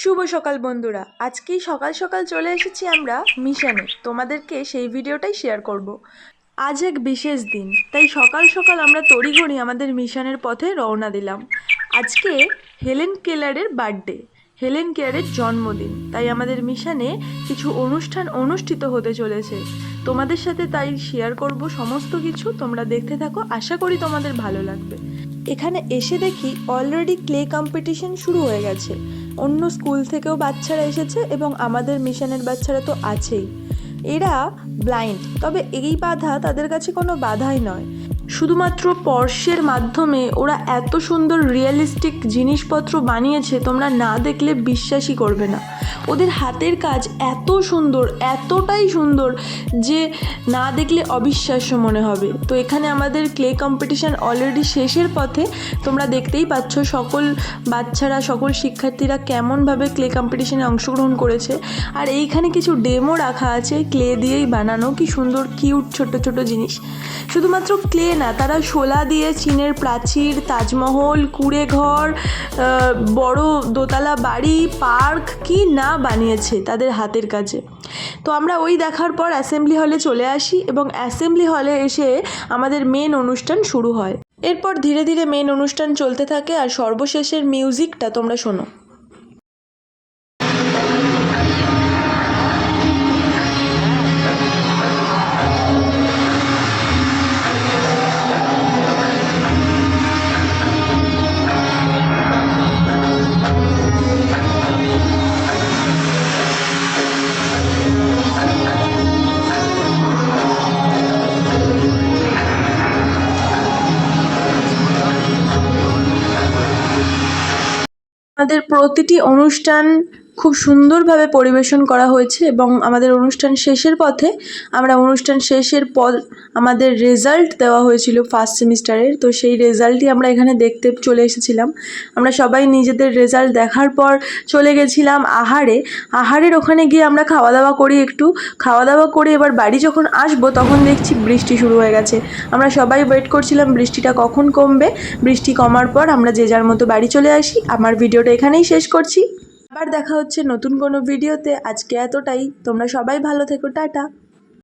শুভ সকাল বন্ধুরা, আজকেই সকাল সকাল চলে এসেছি আমরা মিশনে। তোমাদেরকে সেই ভিডিওটাই শেয়ার করব। আজ এক বিশেষ দিন, তাই সকাল সকাল আমরা তড়িঘড়ি আমাদের মিশনের পথে রওনা দিলাম। আজকে হেলেন কেলারের বার্থডে, হেলেন কেলারের জন্মদিন, তাই আমাদের মিশনে কিছু অনুষ্ঠান অনুষ্ঠিত হতে চলেছে। তোমাদের সাথে তাই শেয়ার করব সমস্ত কিছু। তোমরা দেখতে থাকো, আশা করি তোমাদের ভালো লাগবে। এখানে এসে দেখি অলরেডি ক্লে কম্পিটিশন শুরু হয়ে গেছে। অন্য স্কুল থেকেও বাচ্চারা এসেছে এবং আমাদের মিশনের বাচ্চারা তো আছেই। এরা ব্লাইন্ড, তবে এই বাধা তাদের কাছে কোনো বাধাই নয়। শুধুমাত্র স্পর্শের মাধ্যমে ওরা এত সুন্দর রিয়েলিস্টিক জিনিসপত্র বানিয়েছে, তোমরা না দেখলে বিশ্বাসই করবে না। ওদের হাতের কাজ এত সুন্দর, এতটাই সুন্দর যে না দেখলে অবিশ্বাস্য মনে হবে। তো এখানে আমাদের ক্লে কম্পিটিশান অলরেডি শেষের পথে। তোমরা দেখতেই পাচ্ছ সকল বাচ্চারা, সকল শিক্ষার্থীরা কেমনভাবে ক্লে কম্পিটিশানে অংশগ্রহণ করেছে। আর এইখানে কিছু ডেমো রাখা আছে ক্লে দিয়েই বানানো, কি সুন্দর কিউট ছোট ছোট জিনিস। শুধুমাত্র ক্লে না, তারা শোলা দিয়ে চীনের প্রাচীর, তাজমহল, কুঁড়ে ঘর, বড় দোতলা বাড়ি, পার্ক কি না বানিয়েছে তাদের হাতের কাছে। তো আমরা ওই দেখার পর অ্যাসেম্বলি হলে চলে আসি এবং অ্যাসেম্বলি হলে এসে আমাদের মেন অনুষ্ঠান শুরু হয়। এরপর ধীরে ধীরে মেন অনুষ্ঠান চলতে থাকে আর সর্বশেষের মিউজিকটা তোমরা শোনো। আমাদের প্রতিটি অনুষ্ঠান খুব সুন্দরভাবে পরিবেশন করা হয়েছে এবং আমাদের অনুষ্ঠান শেষের পথে আমরা অনুষ্ঠান শেষের পর আমাদের রেজাল্ট দেওয়া হয়েছিল ফার্স্ট সেমিস্টারের। তো সেই রেজাল্টই আমরা এখানে দেখতে চলে এসেছিলাম। আমরা সবাই নিজেদের রেজাল্ট দেখার পর চলে গেছিলাম আহারের ওখানে গিয়ে আমরা খাওয়া দাওয়া করি। একটু খাওয়া দাওয়া করে এবার বাড়ি যখন আসবো তখন দেখছি বৃষ্টি শুরু হয়ে গেছে। আমরা সবাই ওয়েট করছিলাম বৃষ্টিটা কখন কমবে। বৃষ্টি কমার পর আমরা যে যার মতো বাড়ি চলে আসি। আমার ভিডিওটা এখানেই শেষ করছি। আবার দেখা হচ্ছে নতুন কোনো ভিডিওতে। আজকে এতটাই। তোমরা সবাই ভালো থেকো, টাটা।